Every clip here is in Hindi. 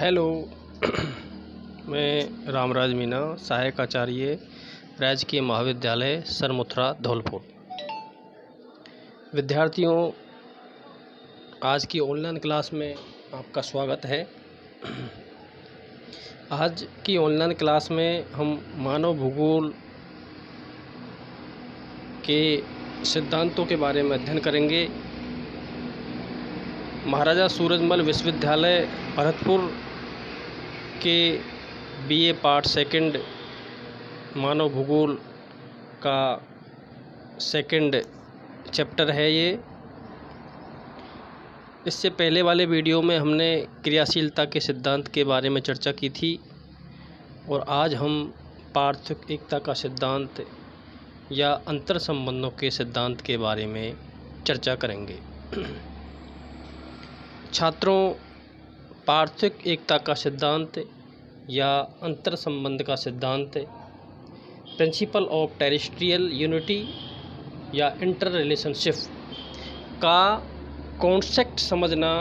हेलो। मैं रामराज मीना, सहायक आचार्य, राजकीय महाविद्यालय सरमुथरा, धौलपुर। विद्यार्थियों, आज की ऑनलाइन क्लास में आपका स्वागत है। आज की ऑनलाइन क्लास में हम मानव भूगोल के सिद्धांतों के बारे में अध्ययन करेंगे। महाराजा सूरजमल विश्वविद्यालय भरतपुर के बीए पार्ट सेकंड मानव भूगोल का सेकंड चैप्टर है ये। इससे पहले वाले वीडियो में हमने क्रियाशीलता के सिद्धांत के बारे में चर्चा की थी और आज हम पार्थिव एकता का सिद्धांत या अंतर संबंधों के सिद्धांत के बारे में चर्चा करेंगे। छात्रों, पार्थिव एकता का सिद्धांत या अंतर संबंध का सिद्धांत प्रिंसिपल ऑफ टेरेस्ट्रियल यूनिटी या इंटर रिलेशनशिप का कॉन्सेप्ट समझना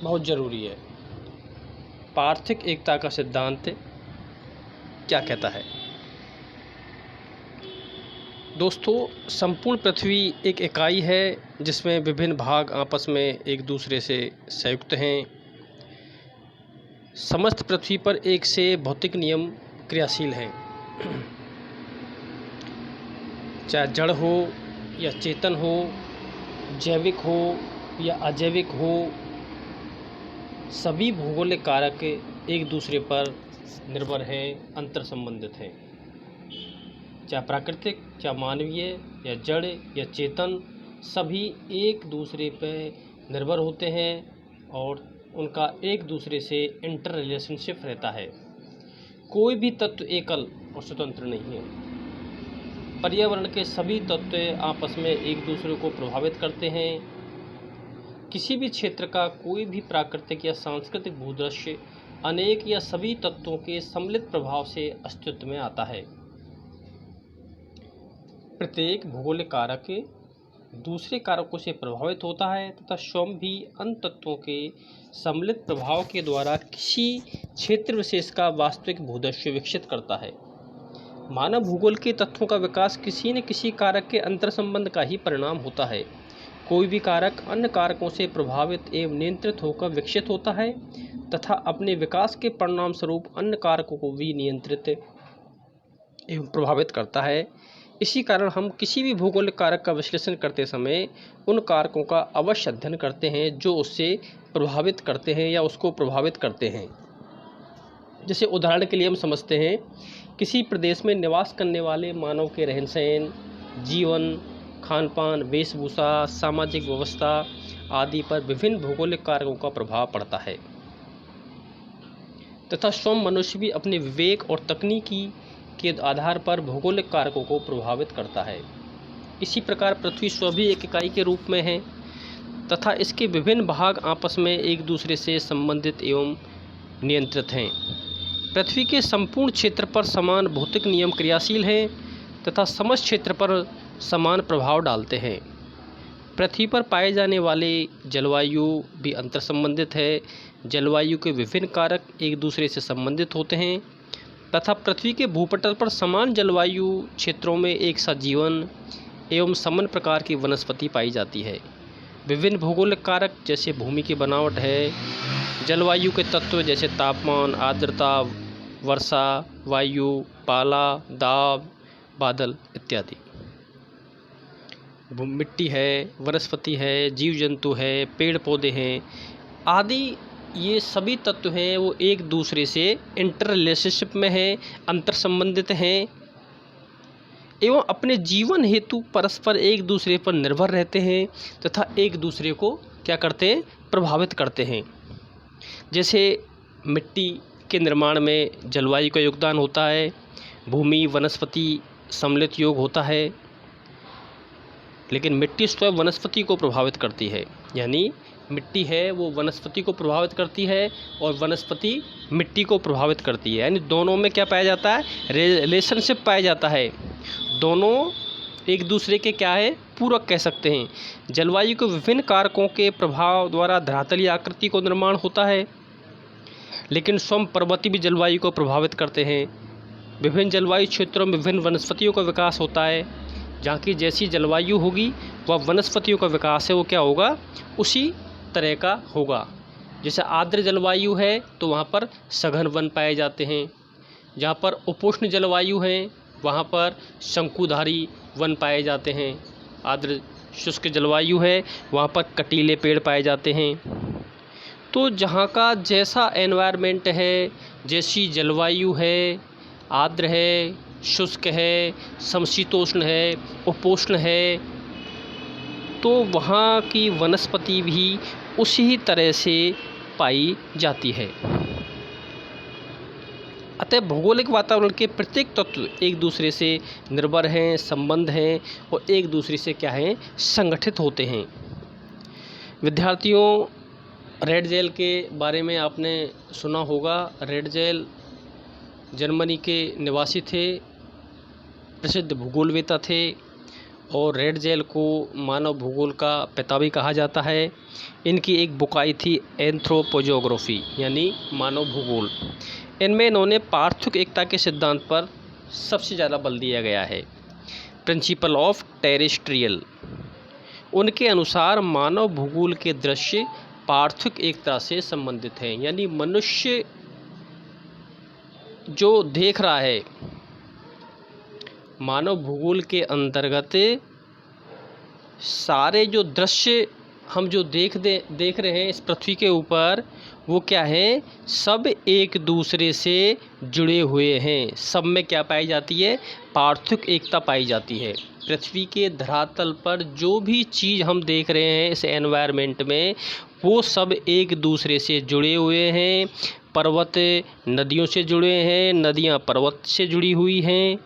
बहुत ज़रूरी है। पार्थिव एकता का सिद्धांत क्या कहता है? दोस्तों, संपूर्ण पृथ्वी एक इकाई है जिसमें विभिन्न भाग आपस में एक दूसरे से संयुक्त हैं। समस्त पृथ्वी पर एक से भौतिक नियम क्रियाशील हैं, चाहे जड़ हो या चेतन हो, जैविक हो या अजैविक हो। सभी भौगोलिक कारक एक दूसरे पर निर्भर हैं, अंतर संबंधित हैं। चाहे प्राकृतिक, चाहे मानवीय या जड़ या चेतन, सभी एक दूसरे पर निर्भर होते हैं और उनका एक दूसरे से इंटर रिलेशनशिप रहता है। कोई भी तत्व एकल और स्वतंत्र नहीं है। पर्यावरण के सभी तत्व आपस में एक दूसरे को प्रभावित करते हैं। किसी भी क्षेत्र का कोई भी प्राकृतिक या सांस्कृतिक भूदृश्य अनेक या सभी तत्वों के सम्मिलित प्रभाव से अस्तित्व में आता है। प्रत्येक भौगोलिक कारक दूसरे कारकों से प्रभावित होता है तथा स्वयं भी अन्य तत्वों के सम्मिलित प्रभाव के द्वारा किसी क्षेत्र विशेष का वास्तविक भूदृश्य विकसित करता है। मानव भूगोल के तत्वों का विकास किसी न किसी कारक के अंतर संबंध का ही परिणाम होता है। कोई भी कारक अन्य कारकों से प्रभावित एवं नियंत्रित होकर विकसित होता है तथा अपने विकास के परिणाम स्वरूप अन्य कारकों को भी नियंत्रित एवं प्रभावित करता है। इसी कारण हम किसी भी भौगोलिक कारक का विश्लेषण करते समय उन कारकों का अवश्य अध्ययन करते हैं जो उससे प्रभावित करते हैं या उसको प्रभावित करते हैं। जैसे उदाहरण के लिए हम समझते हैं, किसी प्रदेश में निवास करने वाले मानव के रहन सहन, जीवन, खान पान, वेशभूषा, सामाजिक व्यवस्था आदि पर विभिन्न भौगोलिक कारकों का प्रभाव पड़ता है तथा स्वयं मनुष्य भी अपने विवेक और तकनीकी के आधार पर भौगोलिक कारकों को प्रभावित करता है। इसी प्रकार पृथ्वी स्वयं भी एक इकाई के रूप में है तथा इसके विभिन्न भाग आपस में एक दूसरे से संबंधित एवं नियंत्रित हैं। पृथ्वी के संपूर्ण क्षेत्र पर समान भौतिक नियम क्रियाशील हैं तथा समस्त क्षेत्र पर समान प्रभाव डालते हैं। पृथ्वी पर पाए जाने वाले जलवायु भी अंतर संबंधित है। जलवायु के विभिन्न कारक एक दूसरे से संबंधित होते हैं तथा पृथ्वी के भूपटल पर समान जलवायु क्षेत्रों में एक सा जीवन एवं समान प्रकार की वनस्पति पाई जाती है। विभिन्न भौगोलिक कारक जैसे भूमि की बनावट है, जलवायु के तत्व जैसे तापमान, आर्द्रता, वर्षा, वायु, पाला, दाब, बादल इत्यादि, मिट्टी है, वनस्पति है, जीव जंतु है, पेड़ पौधे हैं आदि, ये सभी तत्व हैं वो एक दूसरे से इंटर रिलेशनशिप में हैं, अंतर संबंधित हैं एवं अपने जीवन हेतु परस्पर एक दूसरे पर निर्भर रहते हैं तथा एक दूसरे को क्या करते हैं? प्रभावित करते हैं। जैसे मिट्टी के निर्माण में जलवायु का योगदान होता है, भूमि वनस्पति सम्मिलित योग होता है, लेकिन मिट्टी स्वयं वनस्पति को प्रभावित करती है। यानी मिट्टी है वो वनस्पति को प्रभावित करती है और वनस्पति मिट्टी को प्रभावित करती है। यानी दोनों में क्या पाया जाता है? रिलेशनशिप पाया जाता है। दोनों एक दूसरे के क्या है? पूरक कह सकते हैं। जलवायु के विभिन्न कारकों के प्रभाव द्वारा धरातलीय आकृति को निर्माण होता है। लेकिन स्वयं पर्वतीय भी जलवायु को प्रभावित करते हैं। विभिन्न जलवायु क्षेत्रों में विभिन्न वनस्पतियों का विकास होता है। जहाँ की जैसी जलवायु होगी वह वनस्पतियों का विकास है वो क्या होगा, उसी तरह का होगा। जैसे आर्द्र जलवायु है तो वहाँ पर सघन वन पाए जाते हैं। जहाँ पर उपोष्ण जलवायु है वहाँ पर शंकुधारी वन पाए जाते हैं। आर्द्र शुष्क जलवायु है वहाँ पर कटीले पेड़ पाए जाते हैं। तो जहाँ का जैसा एनवायरनमेंट है, जैसी जलवायु है, आर्द्र है, शुष्क है, समशीतोष्ण है, उपोष्ण है, तो वहाँ की वनस्पति भी उसी तरह से पाई जाती है। अतः भौगोलिक वातावरण के प्रत्येक तत्व एक दूसरे से निर्भर हैं, संबंध हैं और एक दूसरे से क्या है, संगठित होते हैं। विद्यार्थियों, रेड जेल के बारे में आपने सुना होगा। रेड जेल जर्मनी के निवासी थे, प्रसिद्ध भूगोलवेता थे और रेड जेल को मानव भूगोल का पिता भी कहा जाता है। इनकी एक बुक आई थी एंथ्रोपोजोग्राफी यानी मानव भूगोल। इनमें इन्होंने पार्थक्य एकता के सिद्धांत पर सबसे ज़्यादा बल दिया गया है, प्रिंसिपल ऑफ टेरेस्ट्रियल। उनके अनुसार मानव भूगोल के दृश्य पार्थक्य एकता से संबंधित हैं, यानी मनुष्य जो देख रहा है मानव भूगोल के अंतर्गत सारे जो दृश्य हम जो देख रहे हैं इस पृथ्वी के ऊपर, वो क्या है, सब एक दूसरे से जुड़े हुए हैं। सब में क्या पाई जाती है, पार्थक्य एकता पाई जाती है। पृथ्वी के धरातल पर जो भी चीज़ हम देख रहे हैं इस एनवायरनमेंट में, वो सब एक दूसरे से जुड़े हुए हैं। पर्वत नदियों से जुड़े हैं, नदियाँ पर्वत से जुड़ी हुई हैं,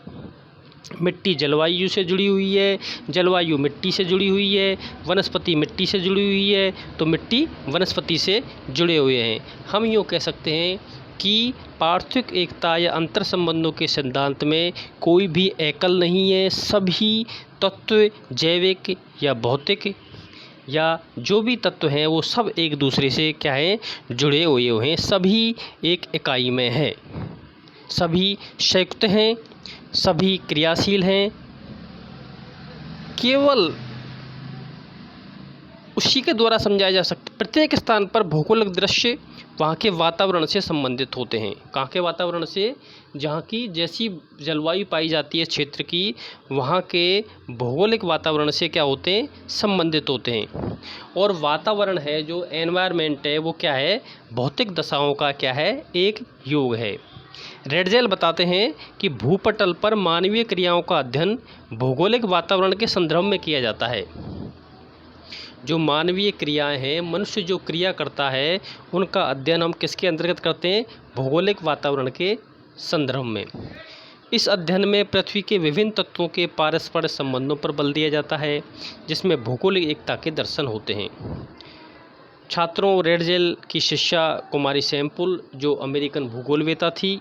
मिट्टी जलवायु से जुड़ी हुई है, जलवायु मिट्टी से जुड़ी हुई है, वनस्पति मिट्टी से जुड़ी हुई है, तो मिट्टी वनस्पति से जुड़े हुए हैं। हम यूँ कह सकते हैं कि पार्थक्य एकता या अंतर संबंधों के सिद्धांत में कोई भी एकल नहीं है। सभी तत्व जैविक या भौतिक या जो भी तत्व हैं वो सब एक दूसरे से क्या है, जुड़े हुए हैं। सभी एक इकाई में है, सभी संयुक्त हैं, सभी क्रियाशील हैं। केवल उसी के द्वारा समझाया जा सकता है। प्रत्येक स्थान पर भौगोलिक दृश्य वहाँ के वातावरण से संबंधित होते हैं। कहाँ के वातावरण से, जहाँ की जैसी जलवायु पाई जाती है क्षेत्र की, वहाँ के भौगोलिक वातावरण से क्या होते हैं, संबंधित होते हैं। और वातावरण है जो एनवायरनमेंट है वो क्या है, भौतिक दशाओं का क्या है, एक योग है। रेड जेल बताते हैं कि भूपटल पर मानवीय क्रियाओं का अध्ययन भौगोलिक वातावरण के संदर्भ में किया जाता है। जो मानवीय क्रियाएं हैं, मनुष्य जो क्रिया करता है, उनका अध्ययन हम किसके अंतर्गत करते हैं, भौगोलिक वातावरण के संदर्भ में। इस अध्ययन में पृथ्वी के विभिन्न तत्वों के पारस्परिक संबंधों पर बल दिया जाता है, जिसमें भौगोलिक एकता के दर्शन होते हैं। छात्रों, रेड जेल की शिष्या कुमारी सैमपुल जो अमेरिकन भूगोलवेता थी,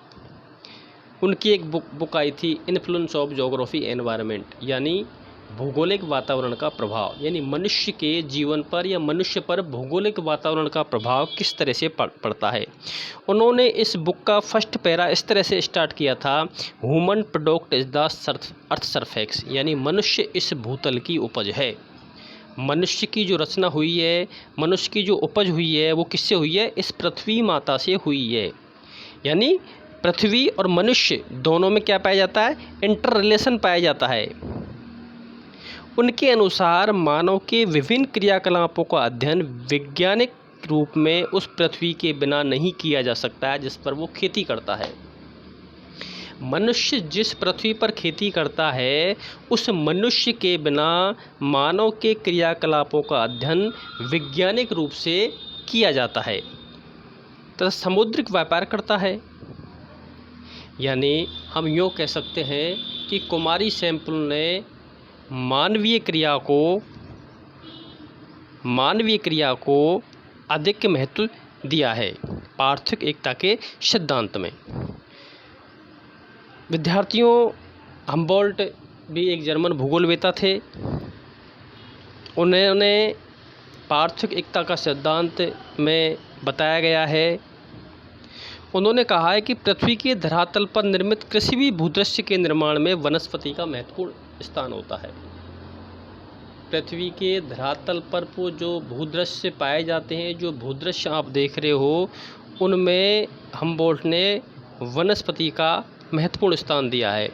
उनकी एक बुक आई थी इन्फ्लुएंस ऑफ ज्योग्राफी एनवायरनमेंट, यानी भौगोलिक वातावरण का प्रभाव, यानी मनुष्य के जीवन पर या मनुष्य पर भौगोलिक वातावरण का प्रभाव किस तरह से पड़ता है। उन्होंने इस बुक का फर्स्ट पैरा इस तरह से स्टार्ट किया था, human product is the earth surface, यानी मनुष्य इस भूतल की उपज है। मनुष्य की जो रचना हुई है, मनुष्य की जो उपज हुई है, वो किससे हुई है, इस पृथ्वी माता से हुई है। यानी पृथ्वी और मनुष्य दोनों में क्या पाया जाता है, इंटर रिलेशन पाया जाता है। उनके अनुसार मानव के विभिन्न क्रियाकलापों का अध्ययन वैज्ञानिक रूप में उस पृथ्वी के बिना नहीं किया जा सकता है जिस पर वो खेती करता है। मनुष्य जिस पृथ्वी पर खेती करता है, उस मनुष्य के बिना मानव के क्रियाकलापों का अध्ययन वैज्ञानिक रूप से किया जाता है। तो समुद्रिक व्यापार करता है, यानी हम यूँ कह सकते हैं कि कुमारी सैमपुल ने मानवीय क्रिया को अधिक महत्व दिया है पार्थक्य एकता के सिद्धांत में। विद्यार्थियों, हम्बोल्ट भी एक जर्मन भूगोलवेता थे। उन्होंने पार्थक्य एकता का सिद्धांत में बताया गया है, उन्होंने कहा है कि पृथ्वी के धरातल पर निर्मित किसी भी भूदृश्य के निर्माण में वनस्पति का महत्वपूर्ण स्थान होता है। पृथ्वी के धरातल पर वो जो भूदृश्य पाए जाते हैं, जो भूदृश्य आप देख रहे हो, उनमें हम्बोल्ट ने वनस्पति का महत्वपूर्ण स्थान दिया है।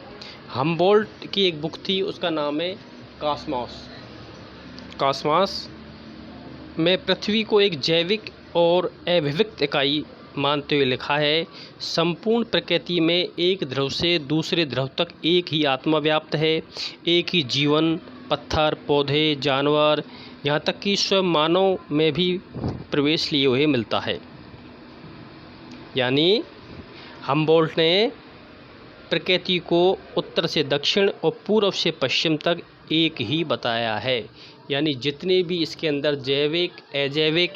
हम्बोल्ट की एक बुक थी, उसका नाम है कॉस्मॉस। कॉस्मॉस में पृथ्वी को एक जैविक और अभिव्यक्त इकाई मानते हुए लिखा है, संपूर्ण प्रकृति में एक ध्रुव से दूसरे ध्रुव तक एक ही आत्मा व्याप्त है, एक ही जीवन, पत्थर, पौधे, जानवर, यहाँ तक कि स्वयं मानव में भी प्रवेश लिए हुए मिलता है। यानी हम्बोल्ट ने प्रकृति को उत्तर से दक्षिण और पूर्व से पश्चिम तक एक ही बताया है। यानी जितने भी इसके अंदर जैविक, अजैविक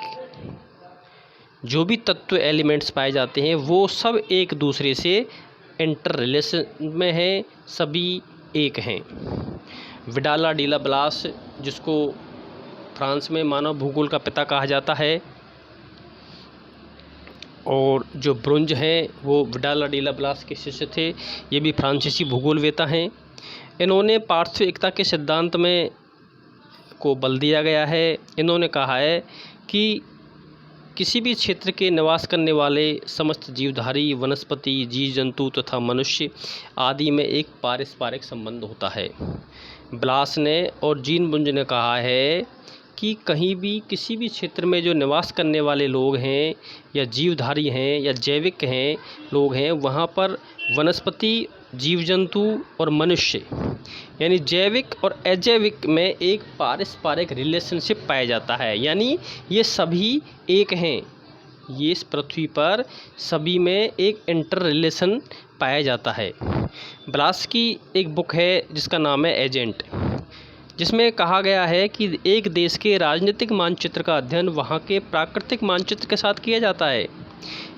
जो भी तत्व एलिमेंट्स पाए जाते हैं, वो सब एक दूसरे से इंटर रिलेशन में हैं, सभी एक हैं। विडाला डी लाप्लास, जिसको फ्रांस में मानव भूगोल का पिता कहा जाता है, और जो ब्रुंज हैं वो विडाला डी लाप्लास के शिष्य थे। ये भी फ्रांसीसी भूगोलवेता हैं। इन्होंने पार्थिव एकता के सिद्धांत में को बल दिया गया है। इन्होंने कहा है कि किसी भी क्षेत्र के निवास करने वाले समस्त जीवधारी, वनस्पति, जीव जंतु तथा मनुष्य आदि में एक पारस्परिक संबंध होता है। ब्लास ने और जीन बुंज ने कहा है कि कहीं भी किसी भी क्षेत्र में जो निवास करने वाले लोग हैं या जीवधारी हैं या जैविक हैं लोग हैं, वहाँ पर वनस्पति, जीव जंतु और मनुष्य यानी जैविक और अजैविक में एक पारस्परिक रिलेशनशिप पाया जाता है। यानी ये सभी एक हैं, ये इस पृथ्वी पर सभी में एक इंटर रिलेशन पाया जाता है। ब्लास की एक बुक है जिसका नाम है एजेंट, जिसमें कहा गया है कि एक देश के राजनीतिक मानचित्र का अध्ययन वहाँ के प्राकृतिक मानचित्र के साथ किया जाता है।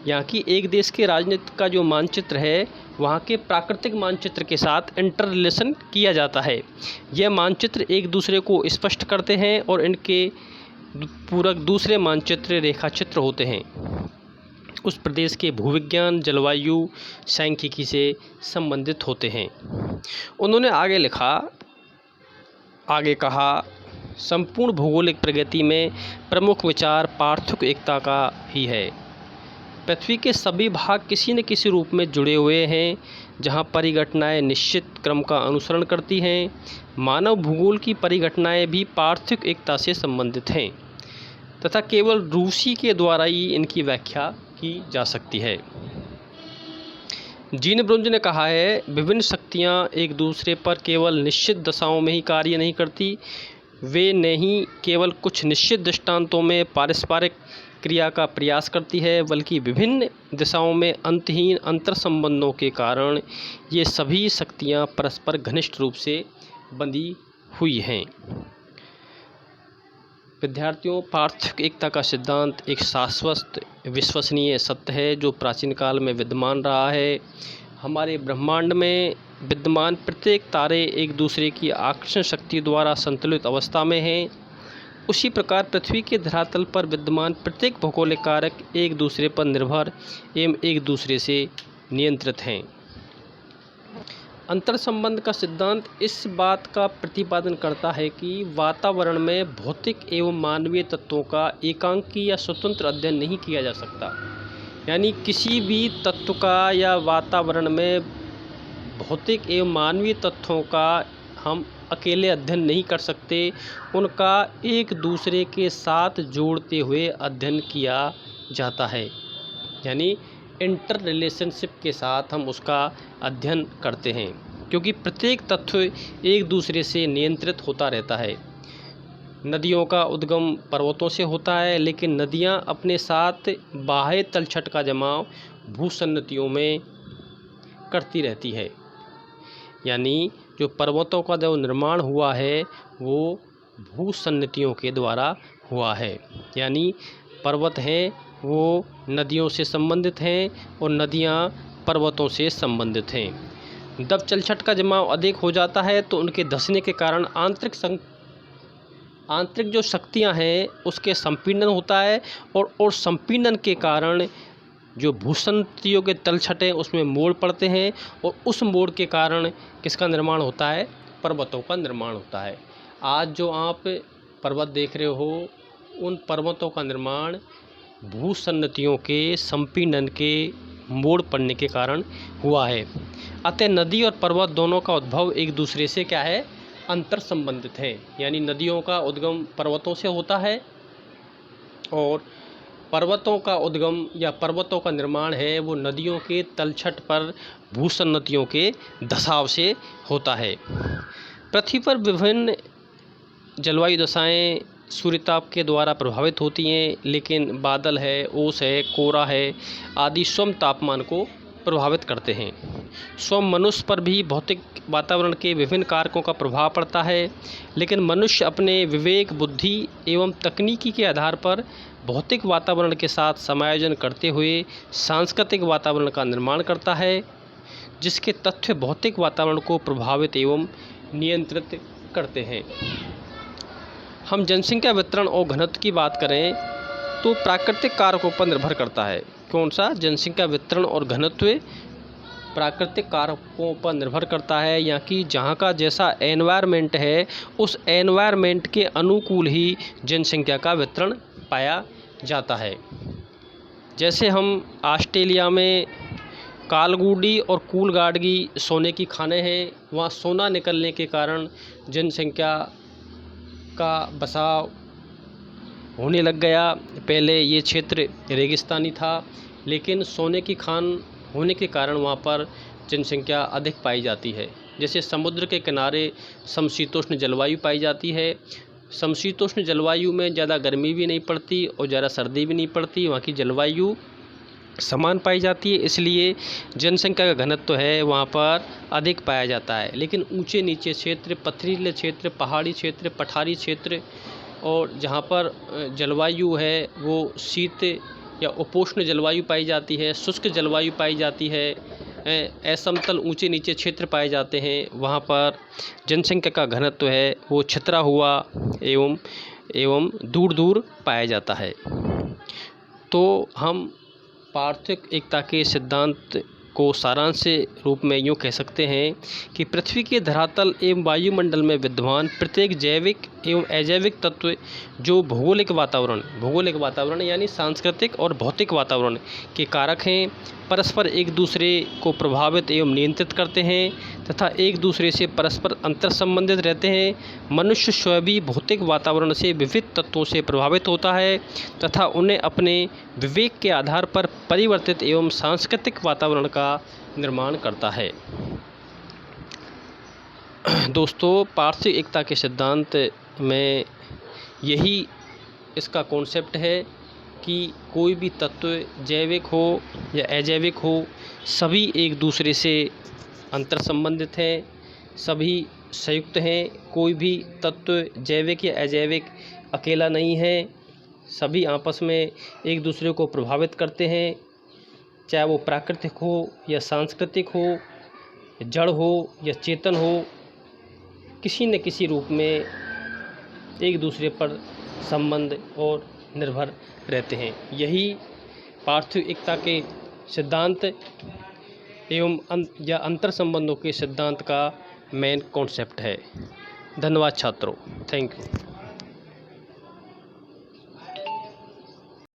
यहाँ की एक देश के राजनीति का जो मानचित्र है, वहाँ के प्राकृतिक मानचित्र के साथ इंटर रिलेशन किया जाता है। यह मानचित्र एक दूसरे को स्पष्ट करते हैं और इनके पूरक दूसरे मानचित्र रेखाचित्र होते हैं। उस प्रदेश के भूविज्ञान, जलवायु, सांख्यिकी से संबंधित होते हैं। उन्होंने आगे कहा, संपूर्ण भौगोलिक प्रगति में प्रमुख विचार पार्थिव एकता का ही है। पृथ्वी के सभी भाग किसी न किसी रूप में जुड़े हुए हैं, जहां परिघटनाएं निश्चित क्रम का अनुसरण करती हैं। मानव भूगोल की परिघटनाएं भी पार्थिव एकता से संबंधित हैं तथा केवल रूसी के द्वारा ही इनकी व्याख्या की जा सकती है। जीन ब्रुंज ने कहा है, विभिन्न शक्तियां एक दूसरे पर केवल निश्चित दशाओं में ही कार्य नहीं करती, वे नहीं केवल कुछ निश्चित दृष्टांतों में पारस्परिक क्रिया का प्रयास करती है, बल्कि विभिन्न दिशाओं में अंतहीन अंतर संबंधों के कारण ये सभी शक्तियां परस्पर घनिष्ठ रूप से बंधी हुई हैं। विद्यार्थियों, पार्थिव एकता का सिद्धांत एक शाश्वत विश्वसनीय सत्य है जो प्राचीन काल में विद्यमान रहा है। हमारे ब्रह्मांड में विद्यमान प्रत्येक तारे एक दूसरे की आकर्षण शक्ति द्वारा संतुलित अवस्था में हैं। उसी प्रकार पृथ्वी के धरातल पर विद्यमान प्रत्येक भौगोलिक कारक एक दूसरे पर निर्भर एवं एक दूसरे से नियंत्रित हैं। अंतर संबंध का सिद्धांत इस बात का प्रतिपादन करता है कि वातावरण में भौतिक एवं मानवीय तत्वों का एकांकी या स्वतंत्र अध्ययन नहीं किया जा सकता। यानी किसी भी तत्व का या वातावरण में भौतिक एवं मानवीय तत्वों का हम अकेले अध्ययन नहीं कर सकते, उनका एक दूसरे के साथ जोड़ते हुए अध्ययन किया जाता है। यानी इंटर रिलेशनशिप के साथ हम उसका अध्ययन करते हैं, क्योंकि प्रत्येक तत्व एक दूसरे से नियंत्रित होता रहता है। नदियों का उद्गम पर्वतों से होता है, लेकिन नदियां अपने साथ बाह्य तलछट का जमाव भूसन्नतियों में करती रहती है। यानी जो पर्वतों का जो निर्माण हुआ है वो भूसन्नतियों के द्वारा हुआ है। यानी पर्वत हैं वो नदियों से संबंधित हैं और नदियाँ पर्वतों से संबंधित हैं। जब तलछट का जमाव अधिक हो जाता है तो उनके धंसने के कारण आंतरिक जो शक्तियां हैं उसके संपीड़न होता है और संपीड़न के कारण जो भूसंततियों के तलछट हैं उसमें मोड़ पड़ते हैं और उस मोड़ के कारण किसका निर्माण होता है? पर्वतों का निर्माण होता है। आज जो आप पर्वत देख रहे हो उन पर्वतों का निर्माण भूसंततियों के संपीड़न के मोड़ पड़ने के कारण हुआ है। अतः नदी और पर्वत दोनों का उद्भव एक दूसरे से क्या है? अंतर संबंधित है। यानी नदियों का उद्गम पर्वतों से होता है और पर्वतों का उद्गम या पर्वतों का निर्माण है वो नदियों के तलछट पर भूसंततियों के धसाव से होता है। पृथ्वी पर विभिन्न जलवायु दशाएं सूर्यताप के द्वारा प्रभावित होती हैं, लेकिन बादल है, ओस है, कोहरा है आदि स्वयं तापमान को प्रभावित करते हैं। स्वयं मनुष्य पर भी भौतिक वातावरण के विभिन्न कारकों का प्रभाव पड़ता है, लेकिन मनुष्य अपने विवेक, बुद्धि एवं तकनीकी के आधार पर भौतिक वातावरण के साथ समायोजन करते हुए सांस्कृतिक वातावरण का निर्माण करता है, जिसके तथ्य भौतिक वातावरण को प्रभावित एवं नियंत्रित करते हैं। हम जनसंख्या वितरण और घनत्व की बात करें तो प्राकृतिक कारकों पर निर्भर करता है। कौन सा? जनसंख्या वितरण और घनत्व प्राकृतिक कारकों पर निर्भर करता है, या कि जहाँ का जैसा एनवायरनमेंट है उस एनवायरनमेंट के अनुकूल ही जनसंख्या का वितरण पाया जाता है। जैसे हम ऑस्ट्रेलिया में कालगुडी और कूलगाडगी सोने की खानें हैं, वहाँ सोना निकलने के कारण जनसंख्या का बसाव होने लग गया। पहले ये क्षेत्र रेगिस्तानी था, लेकिन सोने की खान होने के कारण वहाँ पर जनसंख्या अधिक पाई जाती है। जैसे समुद्र के किनारे समशीतोष्ण जलवायु पाई जाती है। समशीतोष्ण जलवायु में ज़्यादा गर्मी भी नहीं पड़ती और ज़्यादा सर्दी भी नहीं पड़ती, वहाँ की जलवायु समान पाई जाती है, इसलिए जनसंख्या का घनत्व है वहाँ पर अधिक पाया जाता है। लेकिन ऊंचे नीचे क्षेत्र, पथरीले क्षेत्र, पहाड़ी क्षेत्र, पठारी क्षेत्र और जहाँ पर जलवायु है वो शीत या उपोष्ण जलवायु पाई जाती है, शुष्क जलवायु पाई जाती है, असमतल ऊंचे नीचे क्षेत्र पाए जाते हैं, वहाँ पर जनसंख्या का घनत्व है वो छितरा हुआ एवं दूर दूर पाया जाता है। तो हम पार्थिव एकता के सिद्धांत को सारांश रूप में यूँ कह सकते हैं कि पृथ्वी के धरातल एवं वायुमंडल में विद्यमान प्रत्येक जैविक एवं अजैविक तत्व जो भौगोलिक वातावरण यानी सांस्कृतिक और भौतिक वातावरण के कारक हैं, परस्पर एक दूसरे को प्रभावित एवं नियंत्रित करते हैं तथा एक दूसरे से परस्पर अंतर संबंधित रहते हैं। मनुष्य स्वयं भी भौतिक वातावरण से विविध तत्वों से प्रभावित होता है तथा उन्हें अपने विवेक के आधार पर परिवर्तित एवं सांस्कृतिक वातावरण का निर्माण करता है। दोस्तों, पार्थिव एकता के सिद्धांत में यही इसका कॉन्सेप्ट है कि कोई भी तत्व जैविक हो या अजैविक हो, सभी एक दूसरे से अंतर संबंधित हैं, सभी संयुक्त हैं। कोई भी तत्व जैविक या अजैविक अकेला नहीं है, सभी आपस में एक दूसरे को प्रभावित करते हैं, चाहे वो प्राकृतिक हो या सांस्कृतिक हो, जड़ हो या चेतन हो, किसी न किसी रूप में एक दूसरे पर संबंध और निर्भर रहते हैं। यही पार्थिव एकता के सिद्धांत एवं या अंतर संबंधों के सिद्धांत का मेन कॉन्सेप्ट है। धन्यवाद छात्रों, थैंक यू।